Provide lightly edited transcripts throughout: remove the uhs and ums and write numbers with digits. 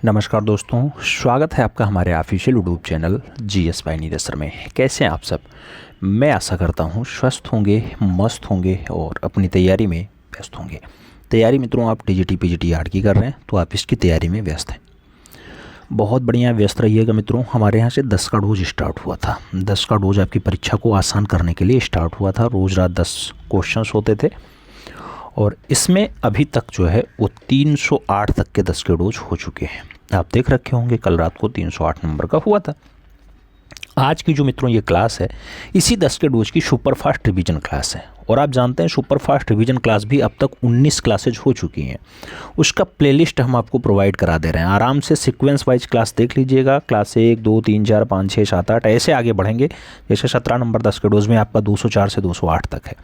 नमस्कार दोस्तों, स्वागत है आपका हमारे official YouTube channel GS bye Neeraj sir में। कैसे हैं आप सब? मैं आशा करता हूं स्वस्थ होंगे, मस्त होंगे और अपनी तैयारी में व्यस्त होंगे। तैयारी मित्रों आप टीजीटी पीजीटी आर्ट की कर रहे हैं तो आप इसकी तैयारी में व्यस्त हैं। बहुत बढ़िया व्यस्त रहिएगा मित्रों। हमारे यहाँ से 10 का डोज स्टार्ट हुआ था। 10 का डोज आपकी परीक्षा को आसान करने के लिए स्टार्ट हुआ था। रोज़ रात 10 क्वेश्चंस होते थे और इसमें अभी तक जो है वो 308 तक के 10 के डोज हो चुके हैं। आप देख रखे होंगे कल रात को 308 नंबर का हुआ था। आज की जो मित्रों ये क्लास है इसी 10 के डोज की सुपर फास्ट रिवीजन क्लास है। और आप जानते हैं सुपर फास्ट रिवीजन क्लास भी अब तक 19 क्लासेज हो चुकी हैं। उसका प्लेलिस्ट हम आपको प्रोवाइड करा दे रहे हैं। आराम से सीक्वेंस वाइज क्लास देख लीजिएगा। क्लास 1, 2, 3, 4, 5, 6, 7, 8 ऐसे आगे बढ़ेंगे। जैसे 17 नंबर 10 के डोज में आपका 204 से 208 तक है।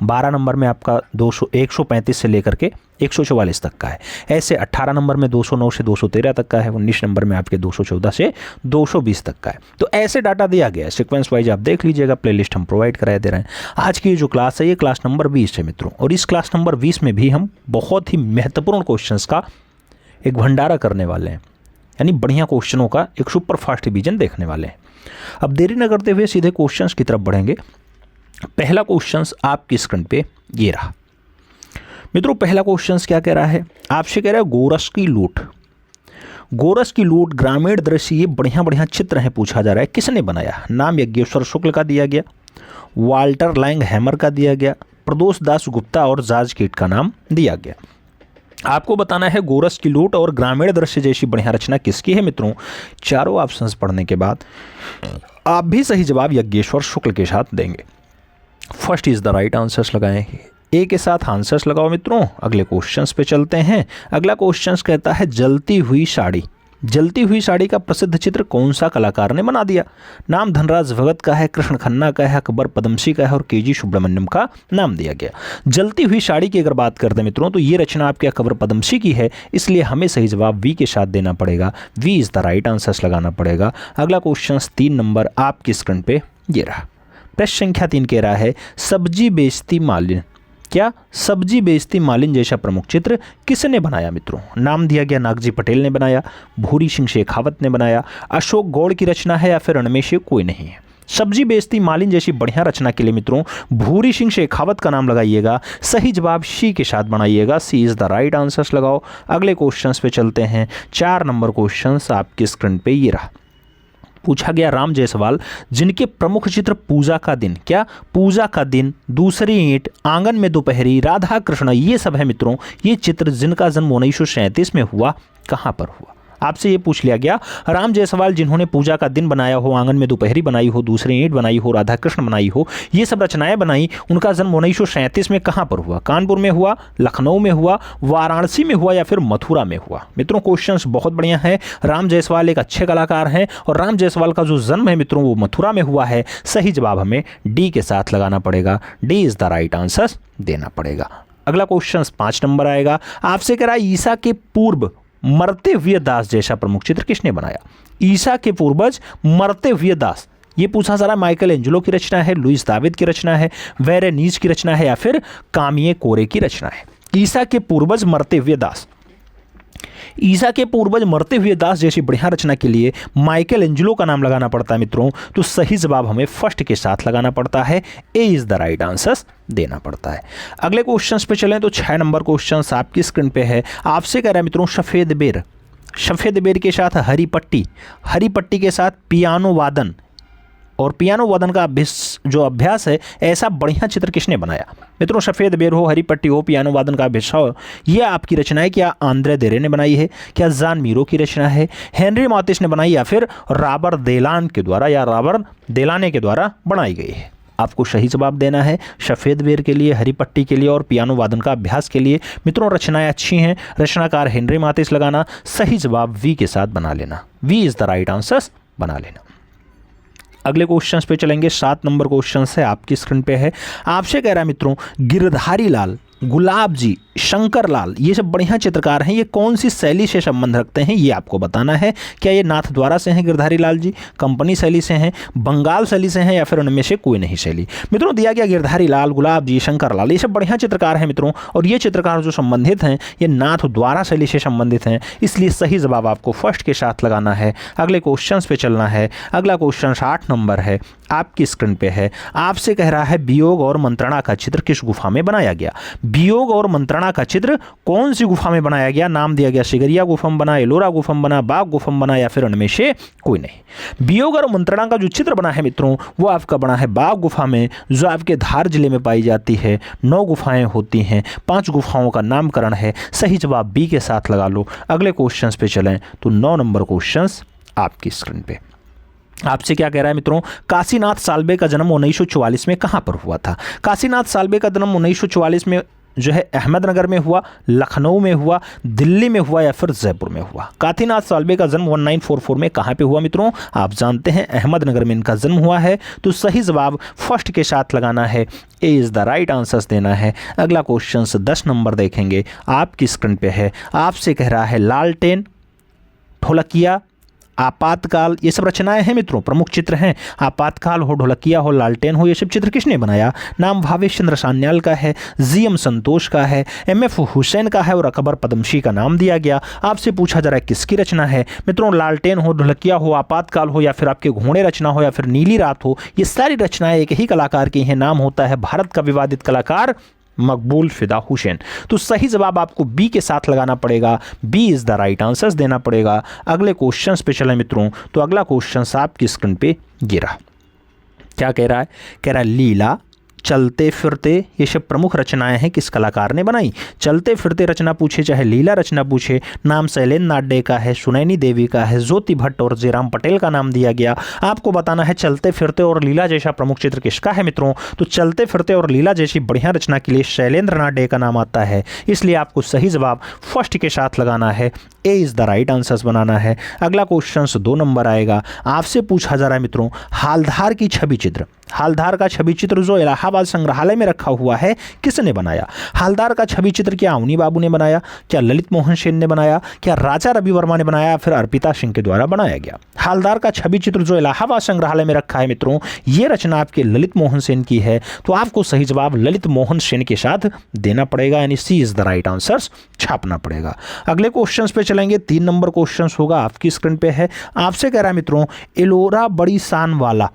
12 नंबर में आपका 135 से लेकर के 144 तक का है। ऐसे 18 नंबर में 209 से 213 तक का है। 19 नंबर में आपके 214 से 220 तक का है। तो ऐसे डाटा दिया गया है। सीक्वेंस वाइज आप देख लीजिएगा। प्लेलिस्ट हम प्रोवाइड करा दे रहे हैं। आज की जो क्लास है ये क्लास नंबर 20 है मित्रों। और इस क्लास नंबर 20 में भी हम बहुत ही महत्वपूर्ण क्वेश्चंस का एक भंडारा करने वाले हैं। यानी बढ़िया क्वेश्चनों का एक सुपर फास्ट रिवीजन देखने वाले हैं। अब देरी न करते हुए सीधे क्वेश्चंस की तरफ बढ़ेंगे। पहला क्वेश्चंस आपकी स्क्रीन पे ये रहा मित्रों। पहला क्वेश्चंस क्या कह रहा है? आपसे कह रहा है गोरस की लूट। गोरस की लूट ग्रामीण दृश्य, ये बढ़िया बढ़िया चित्र हैं। पूछा जा रहा है किसने बनाया? नाम यज्ञेश्वर शुक्ल का दिया गया, वाल्टर लैंग हैमर का दिया गया, प्रदोष दास गुप्ता और जार्ज कीट का नाम दिया गया। आपको बताना है गोरस की लूट और ग्रामीण दृश्य जैसी बढ़िया रचना किसकी है मित्रों? चारों ऑप्शंस पढ़ने के बाद आप भी सही जवाब यज्ञेश्वर शुक्ल के साथ देंगे। First is the right answers लगाएं। ए के साथ आंसर्स लगाओ मित्रों। अगले क्वेश्चंस पे चलते हैं। अगला क्वेश्चंस कहता है जलती हुई साड़ी। जलती हुई साड़ी का प्रसिद्ध चित्र कौन सा कलाकार ने बना दिया? नाम धनराज भगत का है, कृष्ण खन्ना का है, अकबर पदमसी का है और केजी सुब्रमण्यम का नाम दिया गया। जलती हुई साड़ी की अगर बात करते हैं मित्रों तो ये रचना आपके अकबर पदमसी की है। इसलिए हमें सही जवाब वी के साथ देना पड़ेगा। B is the right answers लगाना पड़ेगा। अगला क्वेश्चन 3 नंबर आपकी स्क्रीन पे ये रहा। प्रश्न संख्या 3 कह रहा है सब्जी बेचती मालिन। क्या सब्जी बेचती मालिन जैसा प्रमुख चित्र किसने बनाया मित्रों? नाम दिया गया नागजी पटेल ने बनाया, भूरी सिंह शेखावत ने बनाया, अशोक गौड़ की रचना है या फिर उनमें से कोई नहीं है। सब्जी बेचती मालिन जैसी बढ़िया रचना के लिए मित्रों भूरी सिंह शेखावत का नाम लगाइएगा। सही जवाब सी के साथ बनाइएगा। सी इज द राइट आंसर्स लगाओ। अगले क्वेश्चंस पे चलते हैं। 4 नंबर क्वेश्चंस आपकी स्क्रीन पे ये रहा। पूछा गया राम जायसवाल जिनके प्रमुख चित्र पूजा का दिन, क्या पूजा का दिन, दूसरी ईंट, आंगन में दोपहरी, राधा कृष्ण, ये सब है मित्रों ये चित्र जिनका जन्म 1937 में हुआ। कहां पर हुआ? आपसे ये पूछ लिया गया राम जायसवाल जिन्होंने पूजा का दिन बनाया हो, आंगन में दोपहरी बनाई हो, दूसरी ईंट बनाई हो, राधा कृष्ण बनाई हो, ये सब रचनाएं बनाई, उनका जन्म 1937 में कहां पर हुआ? कानपुर में हुआ, लखनऊ में हुआ, वाराणसी में हुआ या फिर मथुरा में हुआ? मित्रों क्वेश्चंस बहुत बढ़िया है। राम जायसवाल एक अच्छे कलाकार हैं और राम जायसवाल का जो जन्म है मित्रों वो मथुरा में हुआ है। सही जवाब हमें डी के साथ लगाना पड़ेगा। D is the right answer देना पड़ेगा। अगला क्वेश्चन 5 नंबर आएगा। आपसे कह रहा है ईसा के पूर्व मरते हुए दास जैसा प्रमुख चित्र किसने बनाया? ईसा के पूर्वज मरते हुए दास, ये पूछा जा रहा है माइकल एंजेलो की रचना है, लुइस दाविद की रचना है, वेरेनीज की रचना है या फिर कामिये कोरे की रचना है? ईसा के पूर्वज मरते हुए दास। ईसा के पूर्वज मरते हुए दास जैसी बढ़िया रचना के लिए माइकल एंजेलो का नाम लगाना पड़ता है मित्रों। तो सही जवाब हमें फर्स्ट के साथ लगाना पड़ता है। ए इज द राइट आंसर देना पड़ता है। अगले क्वेश्चंस पे चलें तो 6 नंबर क्वेश्चंस आपकी स्क्रीन पे है। आपसे कह रहा है मित्रों सफेद बेर। सफेद बेर के साथ हरी पट्टी, हरी पट्टी के साथ पियानो वादन और पियानो वादन का जो अभ्यास है ऐसा बढ़िया चित्र किसने बनाया? मित्रों सफ़ेद बेर हो, हरी पट्टी हो, पियानो वादन का अभ्यास हो, यह आपकी रचना है। क्या आंद्रे देरे ने बनाई है? क्या जान मीरो की रचना है? हेनरी मातिस ने बनाई या फिर रॉबर्ट देलान के द्वारा या रॉबर्ट देलाने के द्वारा बनाई गई है? आपको सही जवाब देना है। सफ़ेद बेर के लिए, हरी पट्टी के लिए और पियानो वादन का अभ्यास के लिए मित्रों रचनाएं अच्छी हैं। रचनाकार हेनरी मातिस लगाना। सही जवाब वी के साथ बना लेना। B is the right answer बना लेना। अगले क्वेश्चंस पे चलेंगे। 7 नंबर क्वेश्चन है आपकी स्क्रीन पे है। आपसे कह रहा है मित्रों गिरधारी लाल गुलाब जी, शंकर लाल, ये सब बढ़िया चित्रकार हैं। ये कौन सी शैली से संबंध रखते हैं, ये आपको बताना है। क्या ये नाथद्वारा से हैं गिरधारी लाल जी, कंपनी शैली से हैं, बंगाल शैली से हैं, या फिर उनमें से कोई नहीं शैली। मित्रों दिया गया गिरधारी लाल, गुलाब जी, शंकर लाल, ये सब बढ़िया चित्रकार हैं मित्रों। और ये चित्रकार जो संबंधित हैं ये नाथद्वारा शैली से संबंधित हैं, इसलिए सही जवाब आपको फर्स्ट के साथ लगाना है। अगले क्वेश्चन पे चलना है। अगला क्वेश्चन 8 नंबर है, आपकी स्क्रीन पे है। आपसे कह रहा है वियोग और मंत्रणा का चित्र किस गुफा में बनाया गया। वियोग और मंत्रणा का चित्र कौन सी गुफा में बनाया गया। नाम दिया गया सिगरिया गुफा में बना, एलोरा गुफा में बना, बाग गुफा में बना, या फिर उनमें से कोई नहीं। वियोग और मंत्रणा का जो चित्र बना है मित्रों वो आपका बना है बाग गुफा में, जो आपके धार जिले में पाई जाती है। 9 गुफाएं होती हैं, 5 गुफाओं का नामकरण है। सही जवाब बी के साथ लगा लो। अगले क्वेश्चन पे चलें तो 9 नंबर क्वेश्चन आपकी स्क्रीन पे। आपसे क्या कह रहा है मित्रों, काशीनाथ साल्वे का जन्म 1944 में कहाँ पर हुआ था। काशीनाथ साल्वे का जन्म 1944 में जो है अहमदनगर में हुआ, लखनऊ में हुआ, दिल्ली में हुआ, या फिर जयपुर में हुआ। काशीनाथ साल्वे का जन्म 1944 में कहाँ पे हुआ मित्रों, आप जानते हैं अहमदनगर में इनका जन्म हुआ है। तो सही जवाब फर्स्ट के साथ लगाना है, A is the right answer देना है। अगला क्वेश्चन 10 नंबर देखेंगे, आपकी स्क्रीन पे है। आपसे कह रहा है लालटेन, ढोलकिया, आपातकाल, ये सब रचनाएं हैं मित्रों, प्रमुख चित्र हैं। आपातकाल हो, ढोलकिया हो, लालटेन हो, ये सब चित्र किसने बनाया। नाम भावेश चंद्र सान्याल का है, जीएम संतोष का है, एमएफ हुसैन का है, और अकबर पद्मश्री का नाम दिया गया। आपसे पूछा जा रहा है किसकी रचना है मित्रों। लालटेन हो, ढोलकिया हो, आपातकाल हो, या फिर आपके घोड़े रचना हो, या फिर नीली रात हो, ये सारी रचनाएं एक ही कलाकार की हैं। नाम होता है भारत का विवादित कलाकार मकबूल फिदा हुसैन। तो सही जवाब आपको बी के साथ लगाना पड़ेगा, B is the right answer देना पड़ेगा। अगले क्वेश्चन पे चले मित्रों, तो अगला क्वेश्चन आपकी स्क्रीन पे गिरा। क्या कह रहा है, कह रहा है लीला, चलते फिरते, ये सब प्रमुख रचनाएं हैं किस कलाकार ने बनाई। चलते फिरते रचना पूछे चाहे लीला रचना पूछे, नाम शैलेंद्र नाडे का है, सुनैनी देवी का है, ज्योति भट्ट और जयराम पटेल का नाम दिया गया। आपको बताना है चलते फिरते और लीला जैसा प्रमुख चित्र किसका है मित्रों। तो चलते फिरते और लीला जैसी बढ़िया रचना के लिए शैलेंद्र नाडे का नाम आता है, इसलिए आपको सही जवाब फर्स्ट के साथ लगाना है, A is the right answer बनाना है। अगला क्वेश्चन 2 नंबर आएगा। आपसे पूछा जा रहा है मित्रों हालधार की छवि चित्र, हालधार का छवि चित्र जो इलाहाबाद संग्रहालय में रखा हुआ है किसने बनाया। हालधार का छवि चित्र क्या अवनी बाबू ने बनाया, क्या ललित मोहन सेन ने बनाया, क्या राजा रवि वर्मा ने बनाया, फिर अर्पिता सिंह के द्वारा बनाया गया। हालधार का छवि चित्र जो इलाहाबाद संग्रहालय में रखा है मित्रों, ये रचना आपके ललित मोहन सेन की है। तो आपको सही जवाब ललित मोहन सेन के साथ देना पड़ेगा, यानी सी इज द राइट आंसर छापना पड़ेगा। अगले क्वेश्चन पे चलेंगे, 3 नंबर क्वेश्चन होगा, आपकी स्क्रीन पे है। आपसे कह रहा है मित्रों एलोरा बड़ी शान वाला,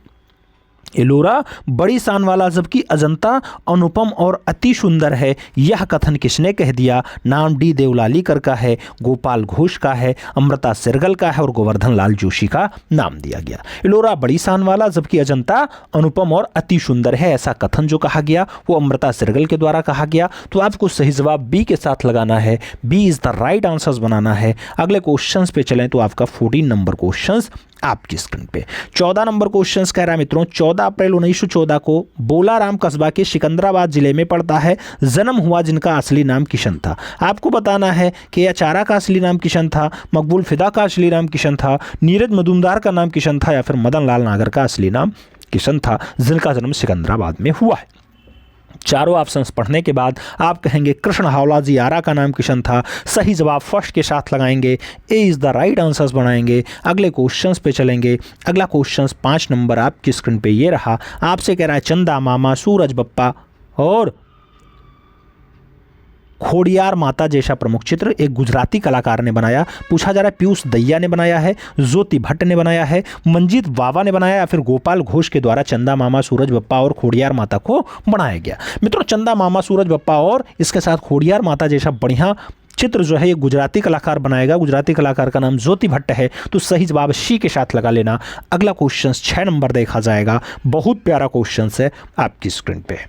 एलोरा बड़ी शान वाला जबकि अजंता अनुपम और अति सुंदर है, यह कथन किसने कह दिया। नाम डी देवलालीकर का है, गोपाल घोष का है, अमृता सिरगल का है, और गोवर्धन लाल जोशी का नाम दिया गया। एलोरा बड़ी शान वाला जबकि अजंता अनुपम और अति सुंदर है, ऐसा कथन जो कहा गया वो अमृता सिरगल के द्वारा कहा गया। तो आपको सही जवाब बी के साथ लगाना है, B is the right answer बनाना है। अगले क्वेश्चन पे चलें तो आपका 14 नंबर क्वेश्चन आपकी स्क्रीन पे। 14 नंबर क्वेश्चन कह रहा है मित्रों 14 अप्रैल 1914 को बोलाराम कस्बा के सिकंदराबाद जिले में पड़ता है, जन्म हुआ जिनका असली नाम किशन था। आपको बताना है कि अचारा का असली नाम किशन था, मकबूल फिदा का असली नाम किशन था, नीरज मजूमदार का नाम किशन था, या फिर मदन लाल नागर का असली नाम किशन था, जिनका जन्म सिकंदराबाद में हुआ है। चारों ऑप्शंस पढ़ने के बाद आप कहेंगे कृष्ण हावलाजी आरा का नाम किशन था। सही जवाब फर्स्ट के साथ लगाएंगे, ए इज़ द राइट आंसर्स बनाएंगे। अगले क्वेश्चंस पे चलेंगे। अगला क्वेश्चंस 5 नंबर आपकी स्क्रीन पे ये रहा। आपसे कह रहा है चंदा मामा, सूरज बप्पा और खोडियार माता जैसा प्रमुख चित्र एक गुजराती कलाकार ने बनाया। पूछा जा रहा है पीयूष दहिया ने बनाया है, ज्योति भट्ट ने बनाया है, मंजीत वावा ने बनाया, या फिर गोपाल घोष के द्वारा चंदा मामा, सूरज बप्पा और खोडियार माता को बनाया गया। मित्रों चंदा मामा, सूरज बप्पा और इसके साथ खोडियार माता जैसा बढ़िया चित्र जो है ये गुजराती कलाकार बनाएगा। गुजराती कलाकार का नाम ज्योति भट्ट है। तो सही जवाब सी के साथ लगा लेना। अगला क्वेश्चन 6 नंबर देखा जाएगा। बहुत प्यारा क्वेश्चन है आपकी स्क्रीन पे।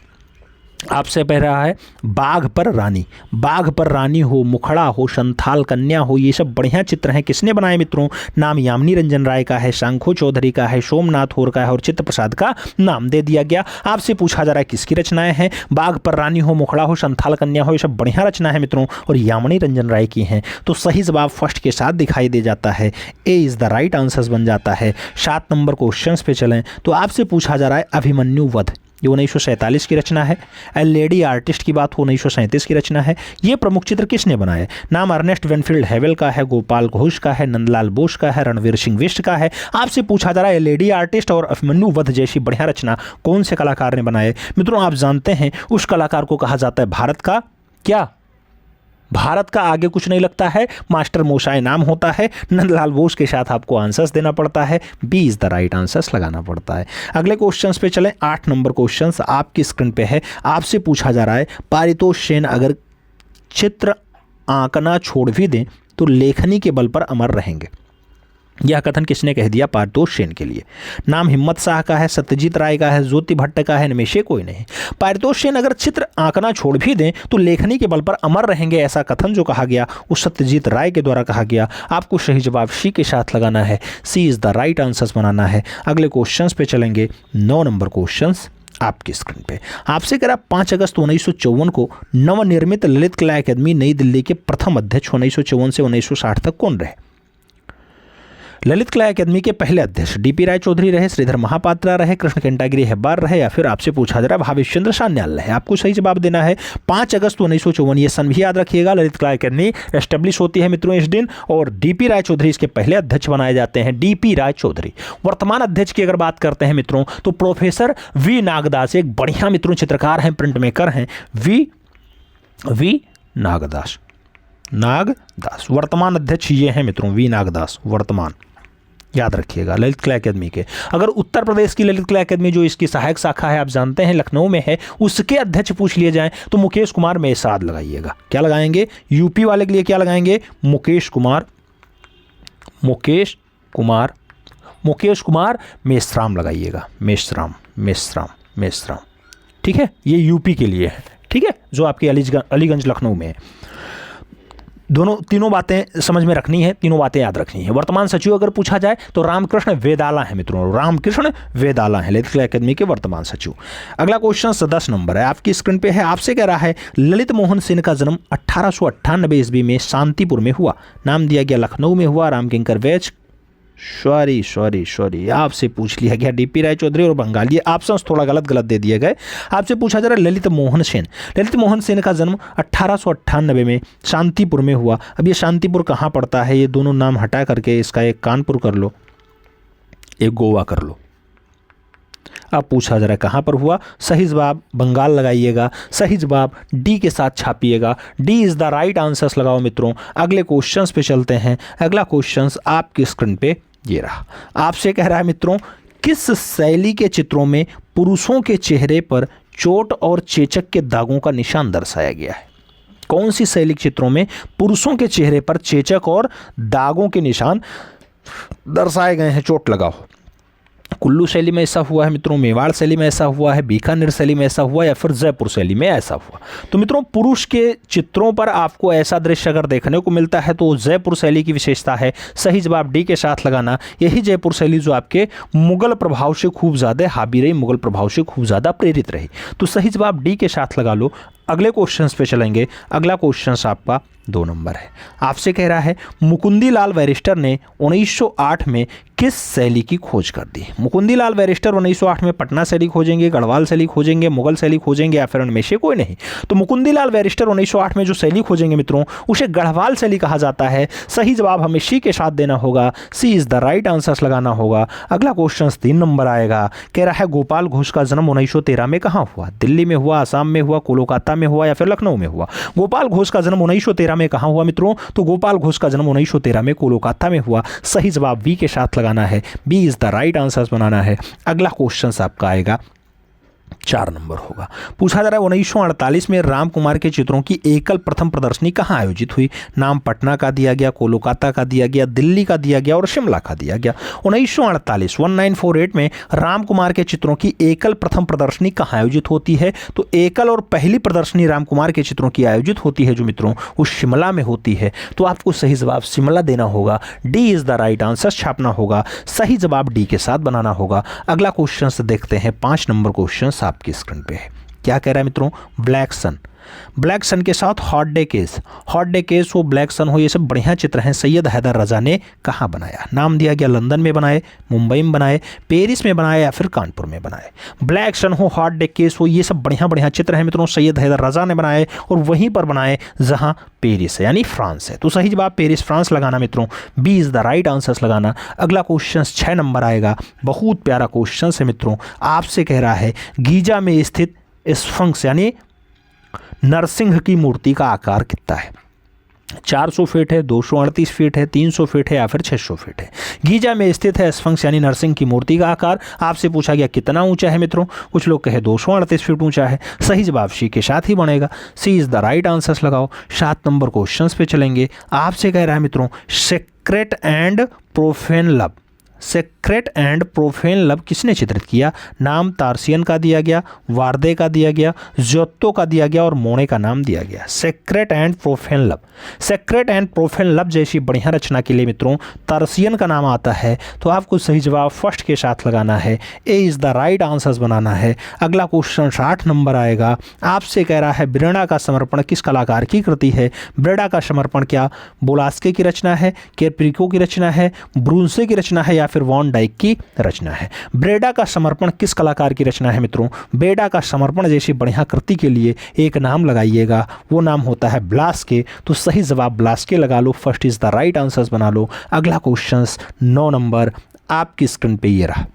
आपसे कह रहा है बाघ पर रानी, बाघ पर रानी हो, मुखड़ा हो, संथाल कन्या हो, ये सब बढ़िया चित्र हैं। किसने बनाए मित्रों? नाम यामिनी रंजन राय का है, शंखो चौधरी का है, सोमनाथ होर का है और चित्त प्रसाद का नाम दे दिया गया। आपसे पूछा जा रहा है किसकी रचनाएं हैं? बाघ पर रानी हो, मुखड़ा हो, संथाल कन्या हो, ये सब बढ़िया रचना है मित्रों और यामिनी रंजन राय की हैं। तो सही जवाब फर्स्ट के साथ दिखाई दे जाता है, A is the right answer बन जाता है। 7 नंबर क्वेश्चन पे चलें तो आपसे पूछा जा रहा है अभिमन्यु वध, ये 1947 की रचना है। ए लेडी आर्टिस्ट की बात हो 1937 की रचना है। ये प्रमुख चित्र किसने बनाए? नाम अर्नेस्ट वेनफील्ड हेवेल का है, गोपाल घोष का है, नंदलाल बोस का है, रणवीर सिंह बिष्ट का है। आपसे पूछा जा रहा है लेडी आर्टिस्ट और अभिमन्यु वध जैसी बढ़िया रचना कौन से कलाकार ने बनाए? मित्रों आप जानते हैं उस कलाकार को कहा जाता है भारत का क्या? भारत का आगे कुछ नहीं लगता है, मास्टर मोशाय नाम होता है। नंदलाल बोस के साथ आपको आंसर्स देना पड़ता है, B is the right answers लगाना पड़ता है। अगले क्वेश्चंस पे चलें। 8 नंबर क्वेश्चंस आपकी स्क्रीन पे है। आपसे पूछा जा रहा है पारितोष सेन अगर चित्र आंकना छोड़ भी दें तो लेखनी के बल पर अमर रहेंगे। यह कथन किसने कह दिया? पारितोष सेन के लिए। नाम हिम्मत शाह का है, सत्यजीत राय का है, ज्योति भट्ट का है, इनमें से कोई नहीं। पारितोष सेन अगर चित्र आंकना छोड़ भी दें तो लेखनी के बल पर अमर रहेंगे, ऐसा कथन जो कहा गया वो सत्यजीत राय के द्वारा कहा गया। आपको सही जवाब सी के साथ लगाना है, सी इज द राइट आंसर्स बनाना है। अगले क्वेश्चंस पे चलेंगे। 9 नंबर क्वेश्चंस आपकी स्क्रीन पे। आपसे कह रहा 5 अगस्त 1954 को नवनिर्मित ललित कला अकादमी नई दिल्ली के प्रथम अध्यक्ष 1954 से 1960 तक कौन रहे? ललित कला अकादमी के पहले अध्यक्ष डीपी राय चौधरी रहे, श्रीधर महापात्रा रहे, कृष्ण केंटागिरी हेब्बार रहे, या फिर आपसे पूछा जा रहा है भावेश चंद्र सान्याल रहे। आपको सही जवाब देना है 5 अगस्त 1954। ये सन भी याद रखिएगा। ललित कला अकादमी एस्टेब्लिश होती है मित्रों इस दिन, और डीपी राय चौधरी इसके पहले अध्यक्ष बनाए जाते हैं, डीपी राय चौधरी। वर्तमान अध्यक्ष की अगर बात करते हैं मित्रों तो प्रोफेसर वी नागदास, एक बढ़िया मित्रों चित्रकार हैं, प्रिंट मेकर हैं, वी नागदास। वर्तमान अध्यक्ष ये हैं मित्रों, वी नागदास वर्तमान, याद रखिएगा ललित कला अकादमी के। अगर उत्तर प्रदेश की ललित कला अकादमी जो इसकी सहायक शाखा है आप जानते हैं लखनऊ में है, उसके अध्यक्ष पूछ लिए जाएं तो मुकेश कुमार मेसाद लगाइएगा। क्या लगाएंगे? यूपी वाले के लिए क्या लगाएंगे? मुकेश कुमार मेश्राम लगाइएगा। मेश्राम, ठीक है, ये यूपी के लिए है, ठीक है, जो आपके अलीगंज लखनऊ में है। तीनों बातें समझ में रखनी है, तीनों बातें याद रखनी है। वर्तमान सचिव अगर पूछा जाए तो रामकृष्ण वेदाला है मित्रों, रामकृष्ण वेदाला है ललित कला अकादमी के वर्तमान सचिव। अगला क्वेश्चन 10 नंबर है आपकी स्क्रीन पे है। आपसे कह रहा है ललित मोहन सेन का जन्म 1898 ईस्वी में शांतिपुर में हुआ। नाम दिया गया लखनऊ में हुआ। राम किंकर वैच, सॉरी आपसे पूछ लिया गया डीपी राय चौधरी और बंगाली। ऑप्शंस थोड़ा गलत दे दिए गए। आपसे पूछा जा रहा है ललित मोहन सेन का जन्म 1898 में शांतिपुर में हुआ। अब ये शांतिपुर कहाँ पड़ता है? ये दोनों नाम हटा करके इसका एक कानपुर कर लो, एक गोवा कर लो। अब पूछा जा रहा है कहाँ पर हुआ? सही जवाब बंगाल लगाइएगा, सही जवाब डी के साथ छापिएगा। D is the right answers लगाओ मित्रों। अगले क्वेश्चंस पे चलते हैं। अगला क्वेश्चंस आपकी स्क्रीन पे ये रहा। आपसे कह रहा है मित्रों किस शैली के चित्रों में पुरुषों के चेहरे पर चोट और चेचक के दागों का निशान दर्शाया गया है? कौन सी शैली के चित्रों में पुरुषों के चेहरे पर चेचक और दागों के निशान दर्शाए गए हैं? चोट लगाओ। कुल्लू शैली में ऐसा हुआ है मित्रों, मेवाड़ शैली में ऐसा हुआ है, बीकानेर शैली में ऐसा हुआ, या फिर जयपुर शैली में ऐसा हुआ। तो मित्रों पुरुष के चित्रों पर आपको ऐसा दृश्य अगर देखने को मिलता है तो जयपुर शैली की विशेषता है। सही जवाब डी के साथ लगाना। यही जयपुर शैली जो आपके मुगल प्रभाव से खूब ज़्यादा हावी रही, मुगल प्रभाव से खूब ज़्यादा प्रेरित रही। तो सही जवाब डी के साथ लगा लो। अगले क्वेश्चन पे चलेंगे। अगला क्वेश्चन आपका 2 नंबर है। आपसे कह रहा है मुकुंदी लाल बैरिस्टर ने 1908 में किस शैली की खोज कर दी? मुकुंदी लाल बैरिस्टर 1908 में पटना शैली खोजेंगे, गढ़वाल शैली खोजेंगे, मुगल शैली खोजेंगे, या फिर उनमें से कोई नहीं। तो मुकुंदी लाल बैरिस्टर 1908 में जो शैली खोजेंगे मित्रों उसे गढ़वाल शैली कहा जाता है। सही जवाब हमें सी के साथ देना होगा, सी इज द राइट आंसर्स लगाना होगा। अगला क्वेश्चन 3 नंबर आएगा। कह रहा है गोपाल घोष का जन्म 1913 में कहाँ हुआ? दिल्ली में हुआ, आसाम में हुआ, कोलकाता में हुआ, या फिर लखनऊ में हुआ? गोपाल घोष का जन्म 1913 में कहाँ हुआ मित्रों? तो गोपाल घोष का जन्म 1913 में कोलकाता में हुआ। सही जवाब बी के साथ लगाना है, B is the right answers बनाना है। अगला क्वेश्चन आपका आएगा 4 नंबर होगा। पूछा जा रहा है 1948 में राम कुमार के चित्रों की एकल प्रथम प्रदर्शनी कहाँ आयोजित हुई? नाम पटना का दिया गया, कोलकाता का दिया गया, दिल्ली का दिया गया और शिमला का दिया गया। 1948 में राम कुमार के चित्रों की एकल प्रथम प्रदर्शनी कहाँ आयोजित होती है? तो एकल और पहली प्रदर्शनी राम कुमार के चित्रों की आयोजित होती है जो मित्रों वो शिमला में होती है। तो आपको सही जवाब शिमला देना होगा। D is the right answer छापना होगा, सही जवाब डी के साथ बनाना होगा। अगला क्वेश्चन देखते हैं 5 नंबर क्वेश्चन आपकी स्क्रीन पे है। क्या कह रहा है मित्रों, ब्लैक सन। ब्लैक सन के साथ hot day case, hot day case हो, ब्लैक सन हो, ये सब बढ़िया चित्र हैं। सैयद हैदर रजा ने कहाँ बनाया, नाम दिया गया लंदन में बनाए, मुंबई में बनाए, पेरिस में बनाए या फिर कानपुर में बनाए। ब्लैक सन हो, हॉट डे केस हो, ये सब बढ़िया बढ़िया चित्र हैं मित्रों। सैयद हैदर रजा ने बनाए और वहीं पर बनाए जहाँ पेरिस है यानी फ्रांस है। तो सही जवाब पेरिस फ्रांस लगाना मित्रों, B is the right answers लगाना। अगला क्वेश्चन 6 नंबर आएगा, बहुत प्यारा क्वेश्चन है मित्रों। आपसे कह रहा है गीजा में स्थित स्फंक्स यानी नरसिंह की मूर्ति का आकार कितना है। 400 फीट है, 238 फीट है, 300 फीट है या फिर 600 फीट है। गीजा में स्थित है स्फंक्स यानी नरसिंह की मूर्ति का आकार। आपसे पूछा गया कितना ऊंचा है मित्रों, कुछ लोग कहे 238 फीट ऊंचा है। सही जवाब सी के साथ ही बनेगा, सी इज़ द राइट आंसर्स लगाओ। 7 नंबर क्वेश्चन पे चलेंगे। आपसे कह रहा है मित्रों sacred and profane love, sacred and profane love किसने चित्रित किया। नाम तार्सियन का दिया गया, वार्दे का दिया गया, जोत्तो का दिया गया और मोने का नाम दिया गया। Sacred and profane love, sacred and profane love जैसी बढ़िया रचना के लिए मित्रों तार्सियन का नाम आता है। तो आपको सही जवाब फर्स्ट के साथ लगाना है, A is the right answers बनाना है। अगला क्वेश्चन 60 नंबर आएगा। आपसे कह रहा है ब्रेडा का समर्पण किस कलाकार की कृति है। ब्रेडा का समर्पण क्या बोलास्के की रचना है, केप्रिको की रचना है, ब्रूंसे की रचना है या फिर वॉन डाइक की रचना है। ब्रेडा का समर्पण किस कलाकार की रचना है मित्रों। ब्रेडा का समर्पण जैसी बढ़िया कृति के लिए एक नाम लगाइएगा, वो नाम होता है ब्लास्के। तो सही जवाब ब्लास्के लगा लो, first is the right answers बना लो। अगला क्वेश्चन 9 नंबर आपकी स्क्रीन पे ये रहा।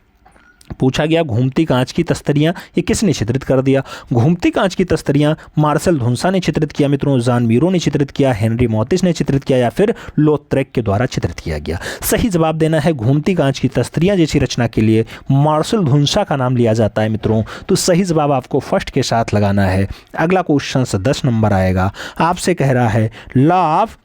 पूछा गया घूमती कांच की तस्तरियां ये किसने चित्रित कर दिया। घूमती कांच की तस्तरियां मार्सेल धुंसा ने चित्रित किया मित्रों, जान मीरो ने चित्रित किया, हेनरी मोतिस ने चित्रित किया या फिर लोत्रेक के द्वारा चित्रित किया गया। सही जवाब देना है घूमती कांच की तस्तरियां जैसी रचना के लिए मार्सेल धुंसा का नाम लिया जाता है मित्रों। तो सही जवाब आपको फर्स्ट के साथ लगाना है। अगला क्वेश्चन 10 नंबर आएगा। आपसे कह रहा है लॉ ऑफ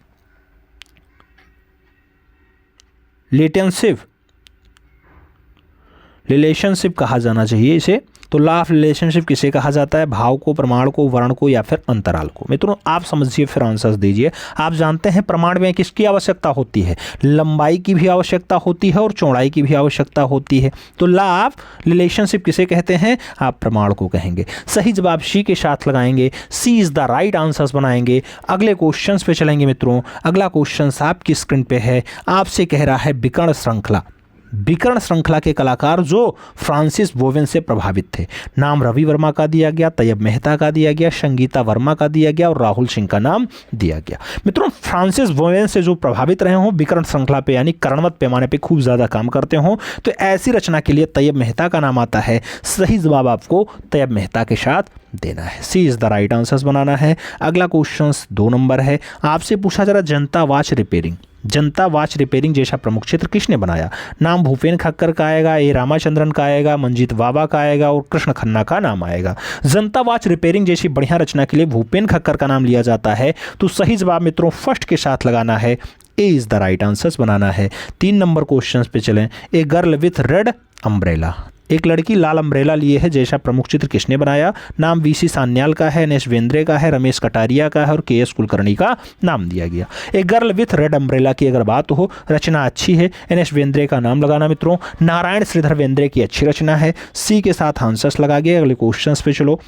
रिलेशनशिप कहा जाना चाहिए इसे। तो लॉ ऑफ रिलेशनशिप किसे कहा जाता है, भाव को, प्रमाण को, वर्ण को या फिर अंतराल को। मित्रों आप समझिए फिर आंसर्स दीजिए। आप जानते हैं प्रमाण में किसकी आवश्यकता होती है, लंबाई की भी आवश्यकता होती है और चौड़ाई की भी आवश्यकता होती है। तो लॉ ऑफ रिलेशनशिप किसे कहते हैं, आप प्रमाण को कहेंगे। सही जवाब सी के साथ लगाएंगे, सी इज द राइट आंसर्स बनाएंगे। अगले क्वेश्चन पे चलेंगे मित्रों। अगला क्वेश्चन आपकी स्क्रीन पे है। आपसे कह रहा है विकर्ण श्रृंखला, विकर्ण श्रृंखला के कलाकार जो फ्रांसिस बोवेन से प्रभावित थे। नाम रवि वर्मा का दिया गया, तैयब मेहता का दिया गया, संगीता वर्मा का दिया गया और राहुल सिंह का नाम दिया गया। मित्रों फ्रांसिस बोवेन से जो प्रभावित रहे हों, विकर्ण श्रृंखला पे यानी कर्णवत पैमाने पे खूब ज़्यादा काम करते हों, तो ऐसी रचना के लिए तैयब मेहता का नाम आता है। सही जवाब आपको तैयब मेहता के साथ देना है, सी इज़ द राइट आंसर्स बनाना है। अगला क्वेश्चन 2 नंबर है। आपसे पूछा जरा जनता वॉच रिपेयरिंग, जनता वॉच रिपेयरिंग जैसा प्रमुख चित्र किसने बनाया। नाम भूपेन खक्कर का आएगा, ए रामाचंद्रन का आएगा, मंजीत बाबा का आएगा और कृष्ण खन्ना का नाम आएगा। जनता वॉच रिपेयरिंग जैसी बढ़िया रचना के लिए भूपेन खक्कर का नाम लिया जाता है। तो सही जवाब मित्रों फर्स्ट के साथ लगाना है, A is the right answers बनाना है। 3 नंबर क्वेश्चन पे चलें। A girl with red umbrella, एक लड़की लाल अम्ब्रेला लिए है जैसा प्रमुख चित्र किसने बनाया। नाम वीसी सान्याल का है, एनएस वेंद्रे का है, रमेश कटारिया का है और केएस कुलकर्णी का नाम दिया गया। एक गर्ल विथ रेड अम्ब्रेला की अगर बात हो, रचना अच्छी है, एनएस वेंद्रे का नाम लगाना मित्रों। नारायण श्रीधर वेंद्रे की अच्छी रचना है, सी के साथ आंसर्स लगा गए। अगले क्वेश्चन पे चलो।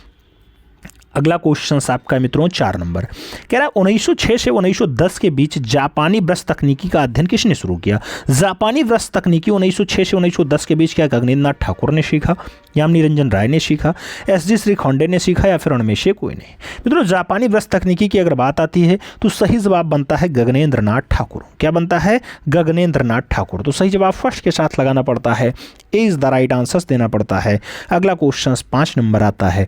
अगला क्वेश्चन आपका मित्रों 4 नंबर कह रहा है 1906 से 1910 के बीच जापानी ब्रश तकनीकी का अध्ययन किसने शुरू किया। जापानी ब्रश तकनीकी 1906 से 1910 के बीच क्या गगनेंद्र नाथ ठाकुर ने सीखा, यामिनी रंजन राय ने सीखा, एस.जी. श्रीखंडे ने सीखा या फिर उनमें से कोई नहीं। मित्रों जापानी ब्रश तकनीकी की अगर बात आती है तो सही जवाब बनता है गगनेंद्र नाथ ठाकुर। क्या बनता है, गगनेंद्र नाथ ठाकुर। तो सही जवाब फर्स्ट के साथ लगाना पड़ता है, ए इज द राइट आंसर्स देना पड़ता है। अगला क्वेश्चन 5 नंबर आता है।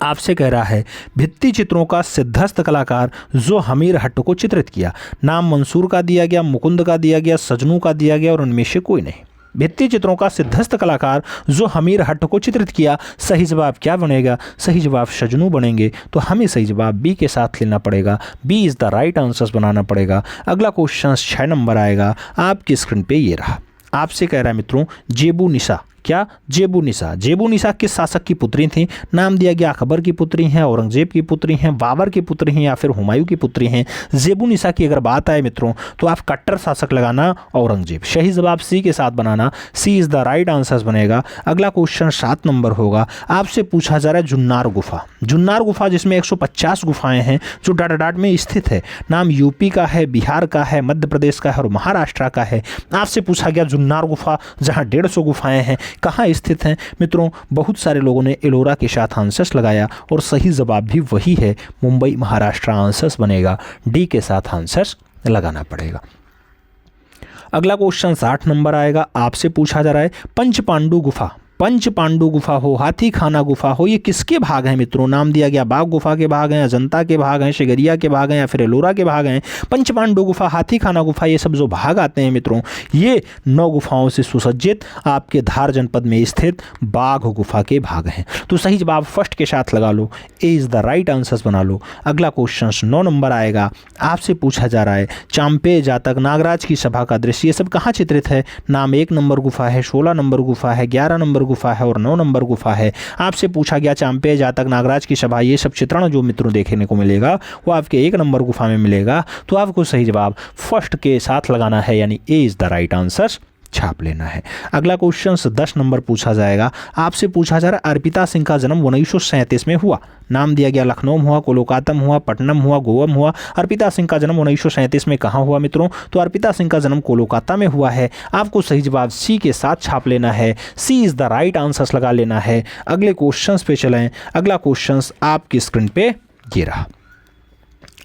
आपसे कह रहा है भित्ति चित्रों का सिद्धस्त कलाकार जो हमीर हट्ट को चित्रित किया। नाम मंसूर का दिया गया, मुकुंद का दिया गया, सजनू का दिया गया और उनमें से कोई नहीं। भित्ति चित्रों का सिद्धस्त कलाकार जो हमीर हट्ट को चित्रित किया। सही जवाब क्या बनेगा, सही जवाब सजनू बनेंगे। तो हमें सही जवाब बी के साथ लेना पड़ेगा, B is the right answers बनाना पड़ेगा। अगला क्वेश्चन 6 नंबर आएगा। आपकी स्क्रीन पे ये रहा। आपसे कह रहा है मित्रों जेबू निशा क्या? जेबुनिसा। जेबुनिसा किस शासक की पुत्री थी? नाम दिया गया अकबर की पुत्री हैं, औरंगजेब की पुत्री हैं, बाबर की पुत्री हैं या फिर हुमायूं की पुत्री हैं। जेबुनिसा की अगर बात आए मित्रों तो आप कट्टर शासक लगाना औरंगजेब। सही जवाब सी के साथ बनाना, सी इज द राइट आंसर बनेगा। अगला क्वेश्चन 7 नंबर होगा, आपसे पूछा जा रहा है जुन्नार गुफा। जुन्नार गुफा जिसमें 150 गुफाएं हैं जो डाटाडाट में स्थित है। नाम यूपी का है, बिहार का है, मध्य प्रदेश का है और महाराष्ट्र का है। आपसे पूछा गया जुन्नार गुफा जहां 150 गुफाएं हैं कहाँ स्थित हैं मित्रों? बहुत सारे लोगों ने एलोरा के साथ आंसर्स लगाया और सही जवाब भी वही है, मुंबई महाराष्ट्र आंसर्स बनेगा। डी के साथ आंसर्स लगाना पड़ेगा। अगला क्वेश्चन 60 नंबर आएगा, आपसे पूछा जा रहा है पंच पांडु गुफा। पंच पांडु गुफा हो, हाथी खाना गुफा हो, ये किसके भाग हैं मित्रों? नाम दिया गया बाघ गुफा के भाग हैं, अजंता के भाग हैं, शिगरिया के भाग हैं या फिर एलोरा के भाग हैं। पंच पांडु गुफा, हाथी खाना गुफा, ये सब जो भाग आते हैं मित्रों, ये 9 गुफाओं से सुसज्जित आपके धार जनपद में स्थित बाघ गुफा के भाग हैं। तो सही जवाब फर्स्ट के साथ लगा लो, ए इज द राइट आंसर बना लो। अगला क्वेश्चन 9 नंबर आएगा, आपसे पूछा जा रहा है चांपे जातक नागराज की सभा का दृश्य, ये सब कहाँ चित्रित है? नाम 1 नंबर गुफा है, 16 नंबर गुफा है, 11 नंबर गुफा है और 9 नंबर गुफा है। आपसे पूछा गया चांपे जातक नागराज की सभा, ये सब चित्रण जो मित्रों देखने को मिलेगा वो आपके 1 नंबर गुफा में मिलेगा। तो आपको सही जवाब फर्स्ट के साथ लगाना है, यानी ए इज द राइट आंसर छाप लेना है। अगला क्वेश्चन 10 नंबर पूछा जाएगा, आपसे पूछा जा रहा है अर्पिता सिंह का जन्म 1937 में हुआ। नाम दिया गया लखनऊ हुआ, कोलकाता हुआ, पटनम हुआ, गोवा हुआ। अर्पिता सिंह का जन्म 1937 में कहाँ हुआ मित्रों? तो अर्पिता सिंह का जन्म कोलकाता में हुआ है। आपको सही जवाब सी के साथ छाप लेना है, सी इज द राइट आंसर लगा लेना है। अगले क्वेश्चन पे चलें। अगला क्वेश्चन आपकी स्क्रीन पे ये रहा,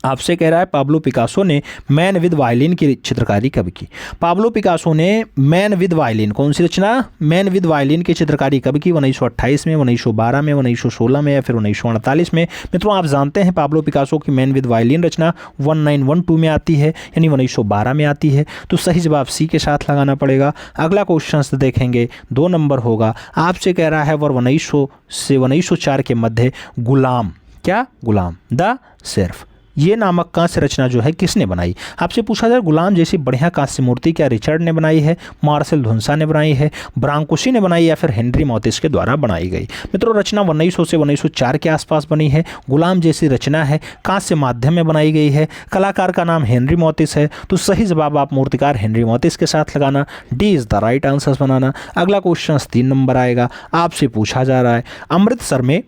आपसे कह रहा है पाब्लो पिकासो ने मैन विद वायलिन की चित्रकारी कब की? पाब्लो पिकासो ने मैन विद वायलिन, कौन सी रचना? मैन विद वायलिन की चित्रकारी कब की? 1928 में, 1912 में, 1916 में या फिर 1948 में? मित्रों आप जानते हैं पाब्लो पिकासो की मैन विद वायलिन रचना 1912 में आती है, यानी 1912 में आती है। तो सही जवाब सी के साथ लगाना पड़ेगा। अगला क्वेश्चन देखेंगे 2 नंबर होगा, आपसे कह रहा है वर्ष 1900 से 1904 के मध्य गुलाम, क्या? गुलाम द सिर्फ, ये नामक कांस्य रचना जो है किसने बनाई? आपसे पूछा जाए गुलाम जैसी बढ़िया कांस्य मूर्ति क्या रिचर्ड ने बनाई है, मार्सेल धुंसा ने बनाई है, ब्रांकोसी ने बनाई या फिर हेनरी मोतिस के द्वारा बनाई गई? मित्रों रचना 1900 से 1904 के आसपास बनी है। गुलाम जैसी रचना है, कांस्य माध्यम में बनाई गई है, कलाकार का नाम हेनरी मोतिस है। तो सही जवाब आप मूर्तिकार हेनरी मोतिस के साथ लगाना, D is the right answer बनाना। अगला क्वेश्चन 3 नंबर आएगा, आपसे पूछा जा रहा है अमृतसर में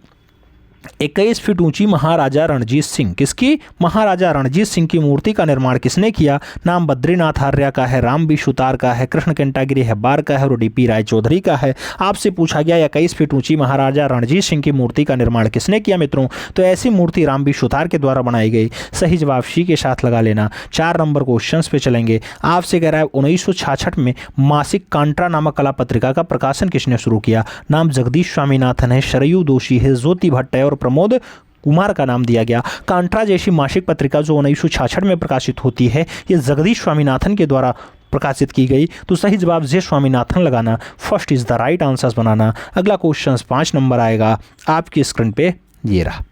21 फीट ऊंची महाराजा रणजीत सिंह, किसकी? महाराजा रणजीत सिंह की मूर्ति का निर्माण किसने किया? नाम बद्रीनाथ आर्या का है, राम बी सुतार का है, कृष्ण कंटागिरी हेब्बार का है और डीपी राय चौधरी का है। आपसे पूछा गया 21 फीट ऊंची महाराजा रणजीत सिंह की मूर्ति का निर्माण किसने किया मित्रों? तो ऐसी मूर्ति राम बी सुतार के द्वारा बनाई गई। सही जवाब सी के साथ लगा लेना। 4 नंबर क्वेश्चन पे चलेंगे, आपसे कह रहा है 1966 में मासिक कांट्रा नामक कला पत्रिका का प्रकाशन किसने शुरू किया? नाम जगदीश स्वामीनाथन है, शरयू दोषी है, ज्योति भट्ट है और प्रमोद कुमार का नाम दिया गया। कांट्रा जैसी मासिक पत्रिका जो 1966 में प्रकाशित होती है, ये जगदीश स्वामीनाथन के द्वारा प्रकाशित की गई। तो सही जवाब जे स्वामीनाथन लगाना, first is the right answer बनाना। अगला क्वेश्चन 5 नंबर आएगा, आपकी स्क्रीन पे ये रहा,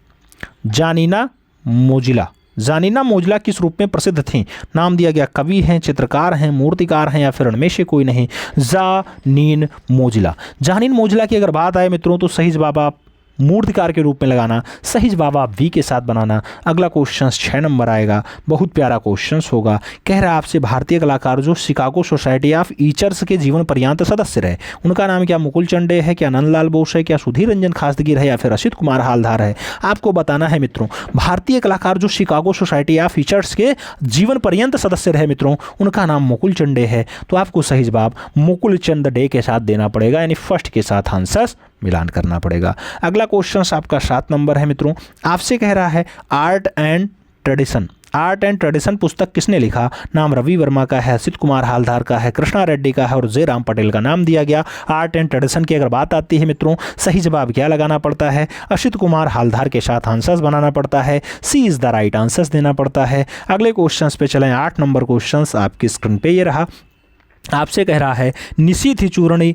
जानीना मोजिला। जानीना मोजिला किस रूप में प्रसिद्ध थीं? नाम दिया गया कवि हैं, चित्रकार हैं, मूर्तिकार हैं या फिर उनमें से कोई नहीं। Janine Mozilla. जानीन मोजिला की अगर बात आए मित्रों तो सही जवाब आप मूर्तिकार के रूप में लगाना, सही जवाब आप वी के साथ बनाना। अगला क्वेश्चन 6 नंबर आएगा, बहुत प्यारा क्वेश्चन होगा। कह रहा है आपसे भारतीय कलाकार जो शिकागो सोसाइटी ऑफ ईचर्स के जीवन पर्यंत सदस्य रहे, उनका नाम क्या मुकुल चंडे है, क्या नंदलाल बोस है, क्या सुधीर रंजन खासदगिर है या फिर असित कुमार हालधार है? आपको बताना है मित्रों, भारतीय कलाकार जो शिकागो सोसाइटी ऑफ ईचर्स के जीवन पर्यंत सदस्य रहे मित्रों, उनका नाम मुकुल चंडे है। तो आपको सही जवाब मुकुल चंद डे के साथ देना पड़ेगा, यानी फर्स्ट के साथ आंसर मिलान करना पड़ेगा। अगला क्वेश्चन आपका 7 नंबर है मित्रों, आपसे कह रहा है art and tradition. Art and tradition पुस्तक किसने लिखा? नाम रवि वर्मा का है, असित कुमार हालधार का है, कृष्णा रेड्डी का है और जय राम पटेल का नाम दिया गया। आर्ट एंड ट्रेडिशन की अगर बात आती है मित्रों, सही जवाब क्या लगाना पड़ता है? असित कुमार हालधार के साथ आंसर्स बनाना पड़ता है, सी इज द राइट आंसर्स देना पड़ता है। अगले क्वेश्चन पे चलें, 8 नंबर क्वेश्चन आपकी स्क्रीन पे ये रहा, आपसे कह रहा है निशी थी चूरणी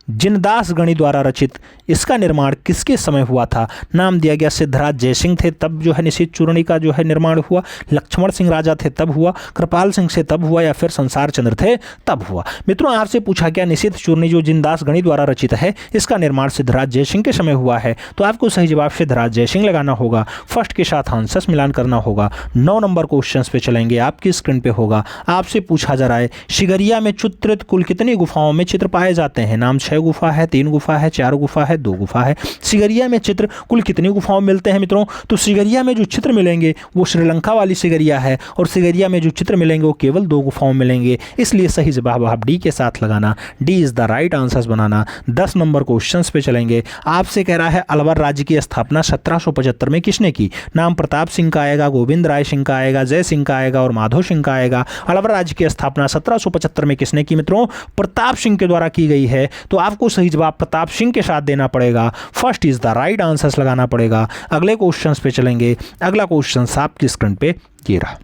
जिनदास गणी द्वारा रचित, इसका निर्माण किसके समय हुआ था? नाम दिया गया सिद्धराज जयसिंह थे तब जो है निशित चूर्णी का जो है निर्माण हुआ, लक्ष्मण सिंह राजा थे तब हुआ, कृपाल सिंह से तब हुआ, या फिर संसार चंद्र थे तब हुआ। मित्रों आपसे पूछा गया निशित चूर्णी जो जिनदास गणी द्वारा रचित है, इसका निर्माण सिद्धराज जयसिंह के समय हुआ है, तो आपको सही जवाब सिद्धराज जयसिंह लगाना होगा। फर्स्ट के साथ आंसर्स मिलान करना होगा। 9 नंबर क्वेश्चन पे चलेंगे, आपकी स्क्रीन पे होगा। आपसे पूछा जा रहा है सिगरिया में चित्रित कुल कितनी गुफाओं में चित्र पाए जाते हैं? नाम 6 गुफा है, 3 गुफा है, 4 गुफा है, 2 गुफा है। सिगरिया में चित्र कुल कितनी गुफाओं में मिलते हैं मित्रों? तो सिगरिया में जो चित्र मिलेंगे वो श्रीलंका वाली सिगरिया है, और सिगरिया में जो चित्र मिलेंगे वो केवल 2 गुफाओं में मिलेंगे, इसलिए सही जवाब आप डी के साथ लगाना, D is the right answer banana. 10 number question पे चलेंगे। आपसे कह रहा है अलवर राज्य की स्थापना 1775 में किसने की? नाम प्रताप सिंह का आएगा, गोविंद राय सिंह का आएगा, जय सिंह का आएगा और माधव सिंह का आएगा। अलवर राज्य की स्थापना 1775 में किसने की मित्रों? प्रताप सिंह के द्वारा की गई है, तो आपको सही जवाब प्रताप सिंह के साथ देना पड़ेगा। First is the right answer लगाना पड़ेगा। अगले क्वेश्चन पे चलेंगे। अगला क्वेश्चन आपकी स्क्रीन पे ये रहा।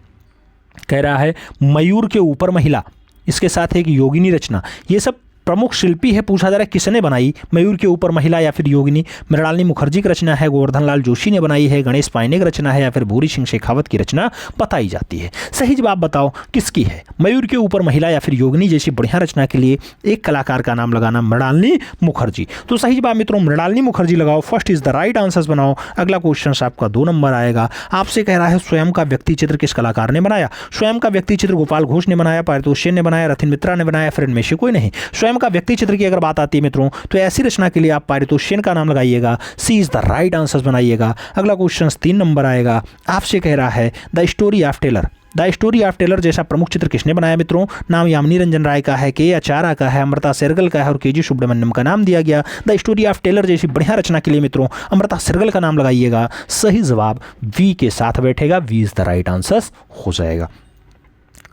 कह रहा है मयूर के ऊपर महिला, इसके साथ एक योगिनी रचना, ये सब प्रमुख शिल्पी है। पूछा जा रहा है किसने बनाई? मयूर के ऊपर महिला या फिर योगिनी? मृणालिनी मुखर्जी की रचना है, गोवर्धन लाल जोशी ने बनाई है, गणेश पायने की रचना है, या फिर भूरी सिंह शेखावत की रचना बताई जाती है? सही जवाब बताओ किसकी है? मयूर के ऊपर महिला या फिर योगिनी जैसी बढ़िया रचना के लिए एक कलाकार का नाम लगाना, मृणालिनी मुखर्जी। तो सही जवाब मित्रों मृणालिनी मुखर्जी लगाओ। First is the right answer बनाओ। अगला क्वेश्चन आपका 2 नंबर आएगा। आपसे कह रहा है स्वयं का व्यक्ति चित्र किस कलाकार ने बनाया? स्वयं का व्यक्ति चित्र गोपाल घोष ने बनाया, पारितोष सेन ने बनाया, रथिन मित्रा ने बनाया, फिर इनमें से कोई नहीं। स्वयं का व्यक्ति चित्र की अगर बात आती है मित्रों तो ऐसी रचना के लिए आप पारितोष सेन का नाम लगाइएगा, सी इज द राइट आंसर बनाइएगा। अगला क्वेश्चन 3 नंबर आएगा। आपसे कह रहा है the story of tailor, the story of tailor जैसा प्रमुख चित्र किसने बनाया मित्रों? नाम यामिनी रंजन राय का है, के आचार्य का है, अमृता शेरगिल का है और के जी सुब्रमण्यम का नाम दिया गया। द स्टोरी ऑफ टेलर जैसी बढ़िया रचना के लिए मित्रों अमृता शेरगिल का नाम लगाइएगा। सही जवाब वी के साथ बैठेगा, B is the right answer हो जाएगा।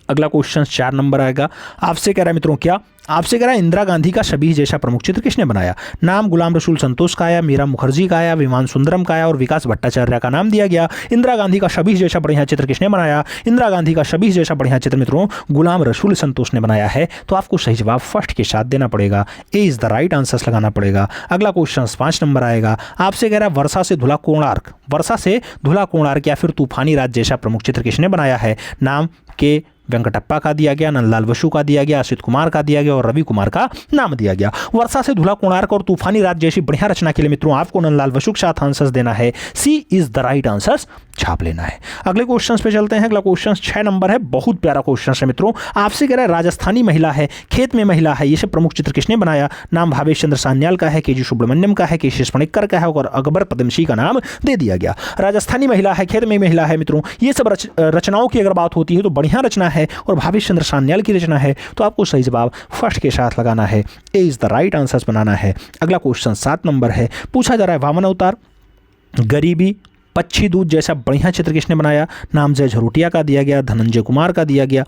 अगला क्वेश्चन 4 नंबर आएगा। आपसे कह रहा है मित्रों क्या? आपसे कह रहा है इंदिरा गांधी का शबीह जैसा प्रमुख चित्र किसने बनाया? नाम गुलाम रसूल संतोष का आया, मीरा मुखर्जी का आया, विमान सुंदरम का आया और विकास भट्टाचार्य का नाम दिया गया। इंदिरा गांधी का शबीह जैसा बढ़िया चित्र किसने बनाया? इंदिरा गांधी का शबीह जैसा बढ़िया चित्र मित्रों गुलाम रसूल संतोष ने बनाया है, तो आपको सही जवाब फर्स्ट के साथ देना पड़ेगा, A is the right answer लगाना पड़ेगा। अगला क्वेश्चन 5 नंबर आएगा। आपसे कह रहा है वर्षा से धुला कोणार्क, वर्षा से धुला कोणार्क या फिर तूफानी रात जैसा प्रमुख चित्र किसने बनाया है? नाम के वेंकटप्पा का दिया गया, नंदलाल बसु का दिया गया, असित कुमार का दिया गया और रवि कुमार का नाम दिया गया। वर्षा से धुला कोणार्क और तूफानी रात जैसी बढ़िया रचना के लिए मित्रों आपको नंदलाल बसु के साथ आंसर देना है, सी इज द राइट आंसर छाप लेना है। अगले क्वेश्चन पे चलते हैं। अगला क्वेश्चन 6 नंबर है, बहुत प्यारा क्वेश्चन है मित्रों। आपसे कह रहा है राजस्थानी महिला है, खेत में महिला है, ये सब प्रमुख चित्र किसने बनाया? नाम भावेश चंद्र सान्याल का है, के जी सुब्रमण्यम का है, के सी स्मणिकर का है और अकबर पद्मसी का नाम दे दिया गया। राजस्थानी महिला है, खेत में महिला है मित्रों, ये सब रचनाओं की अगर बात होती है तो बढ़िया रचना है और भावेश चंद्र सान्याल की रचना है, तो आपको सही जवाब फर्स्ट के साथ लगाना है, ए इज द राइट आंसर बनाना है। अगला क्वेश्चन 7 नंबर है। पूछा जा रहा है वामन अवतार, गरीबी, पक्षी दूध जैसा बढ़िया चित्र किसने बनाया? नाम जय झरोटिया का दिया गया, धनंजय कुमार का दिया गया,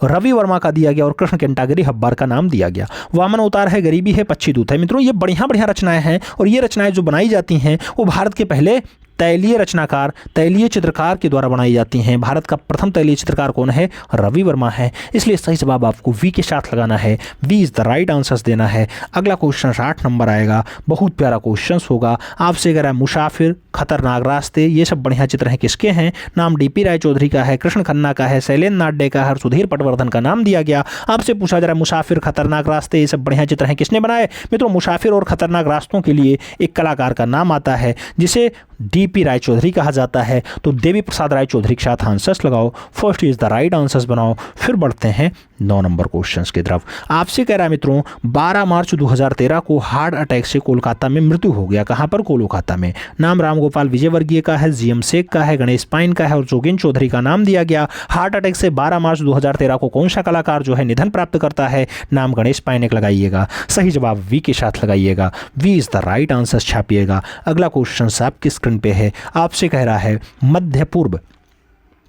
रवि वर्मा का दिया गया और कृष्ण केंटागिरी हब्बार का नाम दिया गया। वामन अवतार है, गरीबी है, पक्षी दूत है मित्रों, ये बढ़िया बढ़िया रचनाएं हैं और ये रचनाएं जो बनाई जाती हैं वो भारत के पहले तैलीय रचनाकार, तैलीय चित्रकार के द्वारा बनाई जाती हैं। भारत का प्रथम तैलीय चित्रकार कौन है? रवि वर्मा है, इसलिए सही जवाब आपको वी के साथ लगाना है, B is the right answer देना है। अगला क्वेश्चन 8 नंबर आएगा, बहुत प्यारा क्वेश्चन होगा। आपसे कह रहा है मुसाफिर, खतरनाक रास्ते, ये सब बढ़िया चित्र हैं, किसके हैं? नाम डीपी राय चौधरी का है, कृष्ण खन्ना का है, शैलेंद्र नाड्डे का है और सुधीर पटवर्धन का नाम दिया गया। आपसे पूछा जा रहा है मुसाफिर, खतरनाक रास्ते, ये सब बढ़िया चित्र हैं, किसने बनाए? मित्रों मुसाफिर और खतरनाक रास्तों के लिए एक कलाकार का नाम आता है जिसे डीपी राय चौधरी कहा जाता है, तो देवी प्रसाद राय चौधरी के साथ आंसर्स लगाओ, first is the right answers बनाओ। फिर बढ़ते हैं 9 नंबर क्वेश्चंस की तरफ। आपसे कह रहा है मित्रों 12 मार्च 2013 को हार्ट अटैक से कोलकाता में मृत्यु हो गया। कहां पर? कोलकाता में। नाम रामगोपाल विजयवर्गीय का है, जीएम शेख का है, गणेश पाइन का है और जोगिन चौधरी का नाम दिया गया। हार्ट अटैक से 12 मार्च 2013 को कौन सा कलाकार जो है निधन प्राप्त करता है? नाम गणेश पाइनेक लगाइएगा, सही जवाब वी के साथ लगाइएगा, V is the right answer छापिएगा। अगला क्वेश्चन आपकी स्क्रीन पे है। आपसे कह रहा है मध्य पूर्व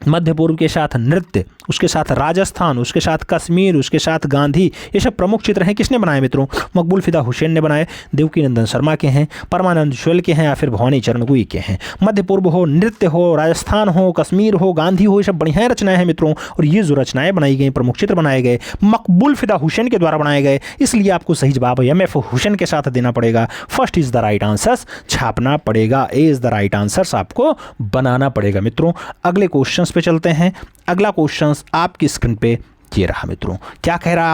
मध्य पूर्व के साथ नृत्य, उसके साथ राजस्थान, उसके साथ कश्मीर, उसके साथ गांधी, ये सब प्रमुख चित्र हैं। किसने बनाए मित्रों? मकबूल फिदा हुसैन ने बनाए। देवकीनंदन शर्मा के हैं, परमानंद शुक्ल के हैं या फिर भवानी चरण गुई के हैं। मध्य पूर्व हो, नृत्य हो, राजस्थान हो, कश्मीर हो, गांधी हो, ये सब बढ़िया रचनाएं हैं मित्रों। और ये जो रचनाएं बनाई गई, प्रमुख चित्र बनाए गए, मकबूल फिदा हुसैन के द्वारा बनाए गए, इसलिए आपको सही जवाब MF हुसैन के साथ देना पड़ेगा। First is the right answer छापना पड़ेगा, A is the right answer आपको बनाना पड़ेगा मित्रों। अगले क्वेश्चन पे चलते हैं। अगला क्वेश्चन आपकी स्क्रीन पे ये रहा मित्रों। क्या कह रहा है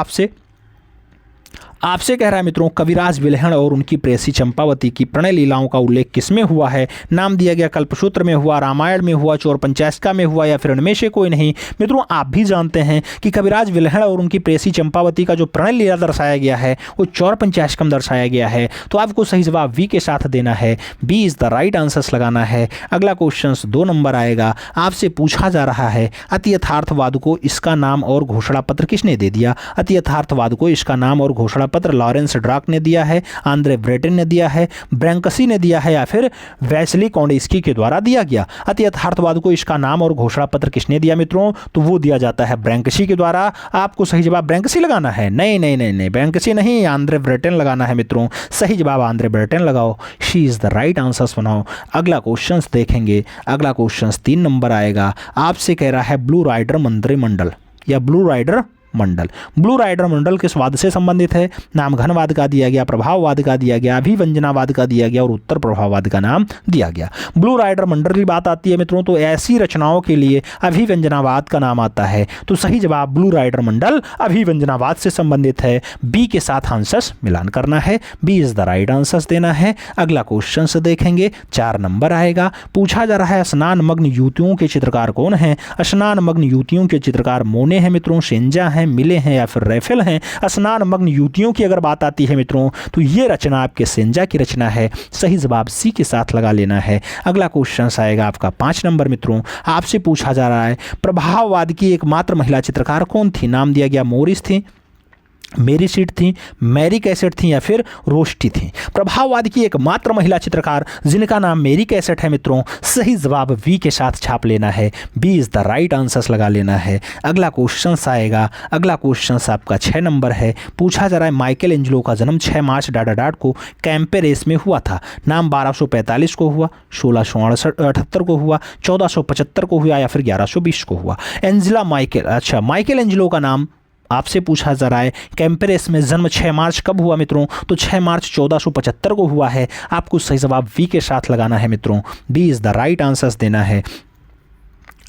आपसे कह रहा है मित्रों, कविराज विलहण और उनकी प्रेयसी चंपावती की प्रणय लीलाओं का उल्लेख किसमें हुआ है? नाम दिया गया कल्पसूत्र में हुआ, रामायण में हुआ, चोर पंचायत में हुआ या फिर उनमें से कोई नहीं। मित्रों आप भी जानते हैं कि कविराज विलहण और उनकी प्रेयसी चंपावती का जो प्रणय लीला दर्शाया गया है वो चोर पंचायत में दर्शाया गया है। तो आपको सही जवाब वी के साथ देना है, B is the right answer लगाना है। अगला क्वेश्चन 2 नंबर आएगा। आपसे पूछा जा रहा है, अति यथार्थवाद को इसका नाम और घोषणा पत्र किसने दे दिया? अति यथार्थवाद को इसका नाम और घोषणा पत्र लॉरेंस ड्राक ने दिया है, आंद्रे ब्रेटन ने दिया है, ब्रैंकसी ने दिया है या फिर वेस्ली कॉन्डिस्की के द्वारा दिया गया। अति यथार्थवाद को इसका नाम और घोषणा पत्र किसने दिया मित्रों? तो वो दिया जाता है ब्रैंकसी के द्वारा। आपको सही जवाब ब्रैंकसी लगाना है। नहीं नहीं नहीं नहीं, ब्रैंकसी नहीं, आंद्रे ब्रेटन लगाना है मित्रों। सही जवाब आंद्रे ब्रेटन लगाओ, she is the right answer बनाओ। अगला क्वेश्चन देखेंगे। अगला क्वेश्चन 3 नंबर आएगा। आपसे कह रहा है ब्लू राइडर मंत्रिमंडल या ब्लू राइडर मंडल। ब्लू राइडर मंडल किस वाद से संबंधित है? नाम घनवाद का दिया गया, प्रभाववाद का दिया गया, अभिव्यंजनावाद का दिया गया और उत्तर प्रभाववाद का नाम दिया गया। ब्लू राइडर मंडल की बात आती है मित्रों तो ऐसी रचनाओं के लिए अभिव्यंजनावाद का नाम आता है। तो सही जवाब ब्लू राइडर मंडल अभिव्यंजनावाद से संबंधित है। बी के साथ आंसर्स मिलान करना है, B is the right answer देना है। अगला क्वेश्चन से देखेंगे। 4 नंबर आएगा। पूछा जा रहा है स्नान मग्न युवतियों के चित्रकार कौन है? स्नान मग्न युवतियों के चित्रकार मोने हैं मित्रों, सेंजा है, मिले हैं या फिर रैफेल हैं। स्नान मग्न युवतियों की अगर बात आती है मित्रों तो ये रचना आपके सेंजा की रचना है। सही जवाब सी के साथ लगा लेना है। अगला क्वेश्चन आएगा आपका 5 नंबर मित्रों। आपसे पूछा जा रहा है प्रभाववाद की एकमात्र महिला चित्रकार कौन थी? नाम दिया गया मोरिस थी, मेरी सीट थी, मैरी कैसेट थी या फिर रोस्टी थी। प्रभाववाद की एकमात्र महिला चित्रकार जिनका नाम मेरी कैसेट है मित्रों। सही जवाब वी के साथ छाप लेना है, B is the right answer लगा लेना है। अगला क्वेश्चन आएगा। अगला क्वेश्चन आपका 6 नंबर है। पूछा जा रहा है माइकल एंजेलो का जन्म 6 मार्च डाडाडाड को कैंपेरेस में हुआ था। नाम 1245 को हुआ, 1678 को हुआ, 1475 को हुआ या फिर 1120 को हुआ। माइकल एंजेलो का नाम आपसे पूछा जा रहा है कैंपेरेस में जन्म 6 मार्च कब हुआ मित्रों? तो 6 मार्च 1475 को हुआ है। आपको सही जवाब वी के साथ लगाना है मित्रों, B is the right answer देना है।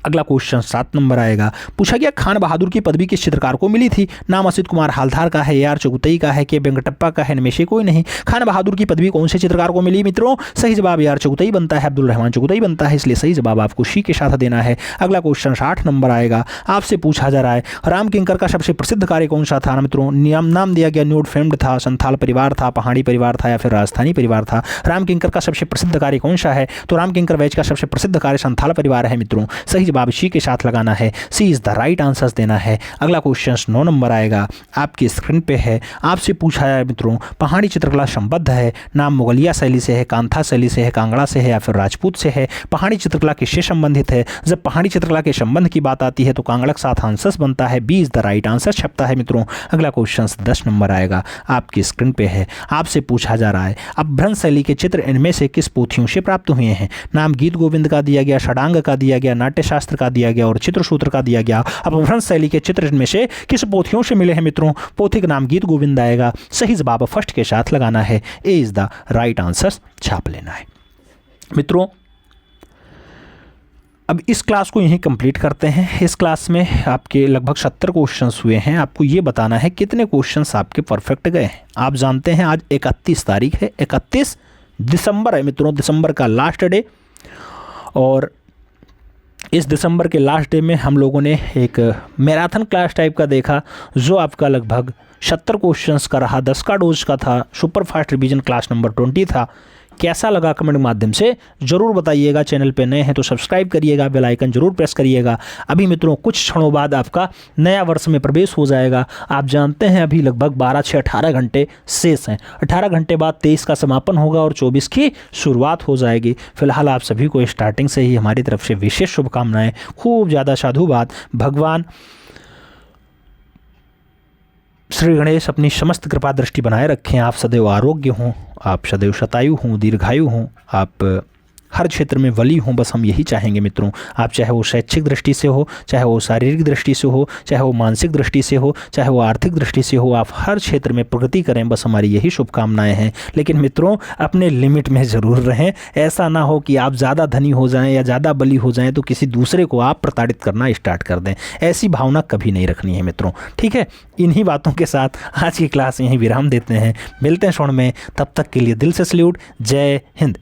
अगला क्वेश्चन 7 नंबर आएगा। पूछा गया खान बहादुर की पदवी किस चित्रकार को मिली थी? नाम असित कुमार हालधार का है, AR चगुतई का है, के वेंकटप्पा का है, इनमें से कोई नहीं। खान बहादुर की पदवी कौन से चित्रकार को मिली मित्रों? सही जवाब AR चगुतई बनता है, अब्दुल रहमान चगुतई बनता है, इसलिए सही जवाब आपको सी के साथ देना है। अगला क्वेश्चन 8 नंबर आएगा। आपसे पूछा जा रहा है राम किंकर का सबसे प्रसिद्ध कार्य कौन सा था मित्रों? नाम दिया गया न्यूड फेम्ड था, संथाल परिवार था, पहाड़ी परिवार था या फिर राजस्थानी परिवार था। राम किंकर का सबसे प्रसिद्ध कार्य कौन सा है? तो राम किंकर वैज का सबसे प्रसिद्ध कार्य संथाल परिवार है मित्रों। सही जवाब सी के साथ लगाना है, सी इज द राइट आंसर देना है। अगला क्वेश्चन 9 नंबर आएगा, आपकी स्क्रीन पे है। आपसे पूछा है मित्रों पहाड़ी चित्रकला संबद्ध है। नाम मुगलिया शैली से है, कांथा शैली से है, कांगड़ा से है या फिर राजपूत से है। पहाड़ी चित्रकला किससे संबंधित है? जब पहाड़ी चित्रकला के संबंध की बात आती है तो कांगड़ा के साथ आंसर बनता है, B is the right answer छपता है मित्रों। अगला क्वेश्चन 10 नंबर आएगा, आपकी स्क्रीन पे है। आपसे पूछा जा रहा है अपभ्रंश शैली के चित्र इनमें से किस पोथियों से प्राप्त हुए हैं? नाम गीत गोविंद का दिया गया, षडांग का दिया गया, नाट्यशास्त्र का दिया गया और चित्रसूत्र का दिया गया। अपभ्रंश शैली के चित्र इनमें से किस पोथियों से मिले हैं मित्रों? पोथी का नाम गीत गोविंद आएगा। सही जवाब फर्स्ट के साथ लगाना है, ए इज द राइट आंसर छाप लेना है मित्रों। अब इस क्लास को यहीं कंप्लीट करते हैं। इस क्लास में आपके लगभग 70 क्वेश्चंस हुए हैं। आपको ये बताना है कितने क्वेश्चंस आपके परफेक्ट गए हैं। आप जानते हैं आज 31 तारीख है, 31 दिसंबर है मित्रों, दिसंबर का लास्ट डे। और इस दिसंबर के लास्ट डे में हम लोगों ने एक मैराथन क्लास टाइप का देखा जो आपका लगभग 70 क्वेश्चंस का रहा, 10 का डोज का था, super fast revision class number 20 था। कैसा लगा कमेंट के माध्यम से ज़रूर बताइएगा। चैनल पे नए हैं तो सब्सक्राइब करिएगा, बेल आइकन जरूर प्रेस करिएगा। अभी मित्रों कुछ क्षणों बाद आपका नया वर्ष में प्रवेश हो जाएगा। आप जानते हैं अभी लगभग 12 से 18 घंटे शेष हैं। 18 घंटे बाद 23 का समापन होगा और 24 की शुरुआत हो जाएगी। फिलहाल आप सभी को स्टार्टिंग से ही हमारी तरफ से विशेष शुभकामनाएं, खूब ज़्यादा साधुवाद। भगवान श्री गणेश अपनी समस्त कृपा दृष्टि बनाए रखें। आप सदैव आरोग्य हों, आप सदैव शतायु हों, दीर्घायु हों, आप हर क्षेत्र में वली हों, बस हम यही चाहेंगे मित्रों। आप चाहे वो शैक्षिक दृष्टि से हो, चाहे वो शारीरिक दृष्टि से हो, चाहे वो मानसिक दृष्टि से हो, चाहे वो आर्थिक दृष्टि से हो, आप हर क्षेत्र में प्रगति करें, बस हमारी यही शुभकामनाएं हैं। लेकिन मित्रों अपने लिमिट में ज़रूर रहें। ऐसा ना हो कि आप ज़्यादा धनी हो जाएं या ज़्यादा बली हो जाएं तो किसी दूसरे को आप प्रताड़ित करना स्टार्ट कर दें। ऐसी भावना कभी नहीं रखनी है मित्रों, ठीक है। इन्हीं बातों के साथ आज की क्लास यहीं विराम देते हैं। मिलते हैं क्षण में, तब तक के लिए दिल से सल्यूट। जय हिंद।